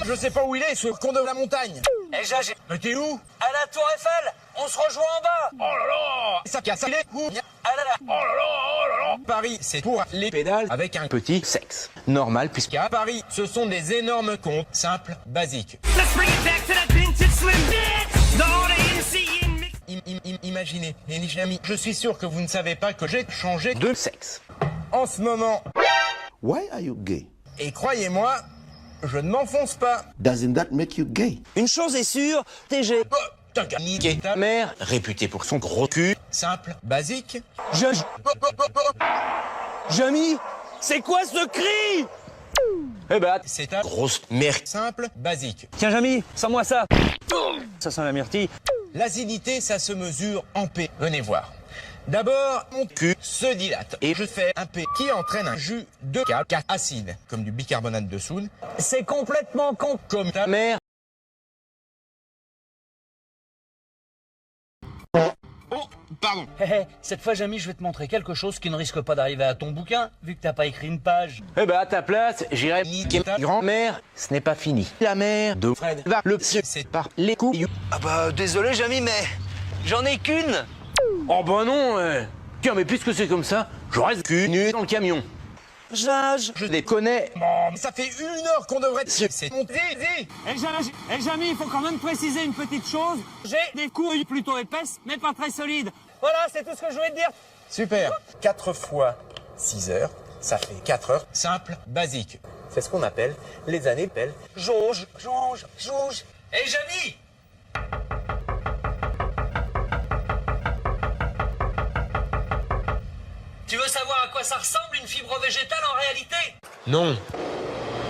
Je sais pas où il est, ce con de la montagne. Eh, j'ai... Mais t'es où? À la Tour Eiffel. On se rejoint en bas. Oh là là. Ça casse, il est où? Ah là là. Oh là là, oh là là. Paris, c'est pour les pédales avec un petit sexe. Normal, puisqu'à Paris, ce sont des énormes comptes, simples, basiques. Imaginez, les amis, je suis sûr que vous ne savez pas que j'ai changé de sexe. En ce moment. Why are you gay? Et croyez-moi, je ne m'enfonce pas. Doesn't that make you gay? Une chose est sûre, TG. T'as qu'à niquer ta mère, réputée pour son gros cul, simple, basique. Jamy, c'est quoi ce cri? Eh ben, c'est ta grosse mère simple, basique. Tiens, Jamy, sors-moi ça. Ça sent la myrtille. L'acidité, ça se mesure en P. Venez voir. D'abord, mon cul se dilate et je fais un P qui entraîne un jus de K acide, comme du bicarbonate de soude. C'est complètement con. Comme ta mère. Oh, pardon. Cette fois, Jamy, je vais te montrer quelque chose qui ne risque pas d'arriver à ton bouquin, vu que t'as pas écrit une page. Eh ben, à ta place, j'irai niquer ta grand-mère. Ce n'est pas fini. La mère de Fred va le c'est par les couilles. Ah bah, désolé, Jamy, mais j'en ai qu'une. Oh bah non, Tiens, mais puisque c'est comme ça, je reste cul nu dans le camion. Je les connais. Bon, mais ça fait 1 heure qu'on devrait... C'est mon Zizi. Eh Jamy, il faut quand même préciser une petite chose. J'ai des couilles plutôt épaisses, mais pas très solides. Voilà, c'est tout ce que je voulais te dire. Super. 4 fois 6 heures, ça fait 4 heures. Simple, basique. C'est ce qu'on appelle les années pelles. Jauge. Eh Jamy! Tu veux savoir à quoi ça ressemble une fibre végétale en réalité? Non.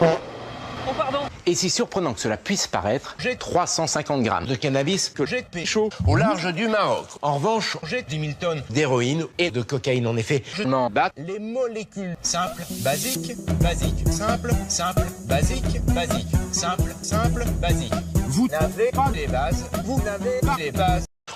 Oh pardon. Et si surprenant que cela puisse paraître, j'ai 350 grammes de cannabis que j'ai pécho au large du Maroc. En revanche, j'ai 10 000 tonnes d'héroïne et de cocaïne. En effet, je m'en bats les molécules. Simple, basique, simple, basique, simple, basique. Vous n'avez pas les bases,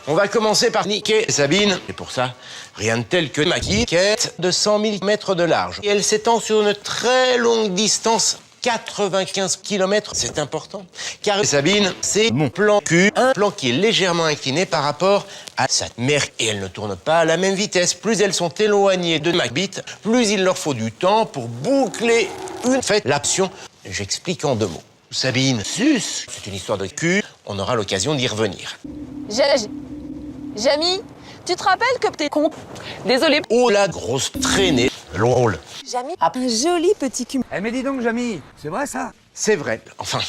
On va commencer par niquer Sabine. Et pour ça, rien de tel que ma maquette de 100 000 mètres de large. Et elle s'étend sur une très longue distance, 95 km. C'est important. Car Sabine, c'est mon plan cul. Un plan qui est légèrement incliné par rapport à sa mère. Et elles ne tournent pas à la même vitesse. Plus elles sont éloignées de ma bite, plus il leur faut du temps pour boucler une fête. L'action, j'explique en 2 mots. Sabine, sus, c'est une histoire de cul. On aura l'occasion d'y revenir. Jamy, tu te rappelles que t'es con? Désolé. Oh la grosse traînée. Drôle. Jamy a un joli petit cul. Eh mais dis donc, Jamy, c'est vrai ça? C'est vrai, enfin,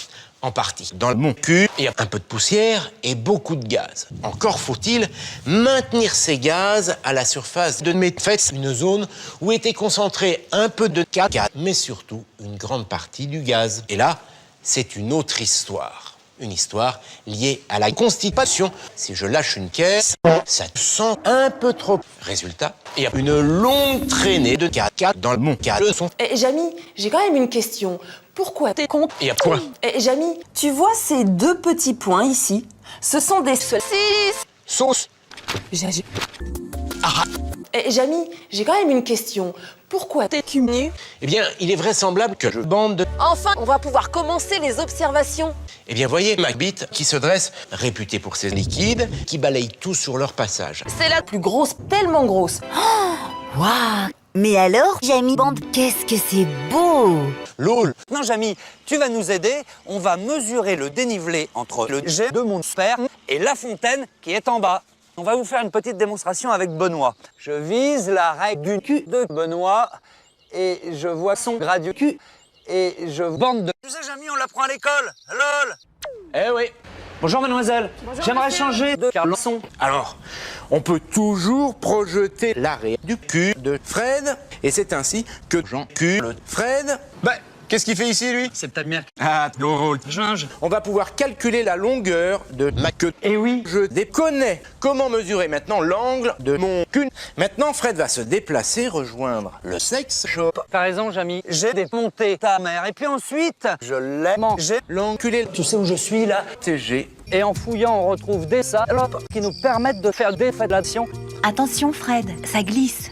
en partie. Dans mon cul, il y a un peu de poussière et beaucoup de gaz. Encore faut-il maintenir ces gaz à la surface de mes fesses, une zone où était concentré un peu de caca, mais surtout une grande partie du gaz. Et là, c'est une autre histoire. Une histoire liée à la constipation. Si je lâche une caisse, ça sent un peu trop. Résultat, il y a une longue traînée de caca dans mon caleçon. Jamy, j'ai quand même une question. Pourquoi t'es con? Il y a quoi? Jamy, tu vois ces 2 petits points ici? Ce sont des Sauce. Jamy, j'ai quand même une question. Pourquoi t'es cul nu? Eh bien, il est vraisemblable que je bande de... Enfin, on va pouvoir commencer les observations. Eh bien, voyez ma bite qui se dresse, réputée pour ses liquides, qui balayent tout sur leur passage. C'est la plus grosse, tellement grosse. Waouh! Mais alors, Jamy Bande, qu'est-ce que c'est beau! LOL. Non, Jamy, tu vas nous aider. On va mesurer le dénivelé entre le jet de mon sperme et la fontaine qui est en bas. On va vous faire une petite démonstration avec Benoît. Je vise la règle du cul de Benoît et je vois son gras du cul et je bande de... Tu sais, Jamy, on l'apprend à l'école. LOL. Eh oui. Bonjour, mademoiselle. J'aimerais changer de carlson. Alors, on peut toujours projeter l'arrêt du cul de Fred, et c'est ainsi que Jean cul le Fred... Bah, qu'est-ce qu'il fait ici, lui? C'est ta mère. Ah, drôle. Ginge. On va pouvoir calculer la longueur de ma queue. Eh oui. Je connais comment mesurer maintenant l'angle de mon cul. Maintenant, Fred va se déplacer, rejoindre le sexe shop. T'as raison, Jamy. J'ai démonté ta mère et puis ensuite, je l'ai mangé. L'enculé. Tu sais où je suis, là? TG. Et en fouillant, on retrouve des salopes qui nous permettent de faire des fellations. Attention, Fred, ça glisse.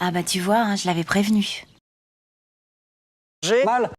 Ah bah tu vois, hein, je l'avais prévenu. J'ai mal.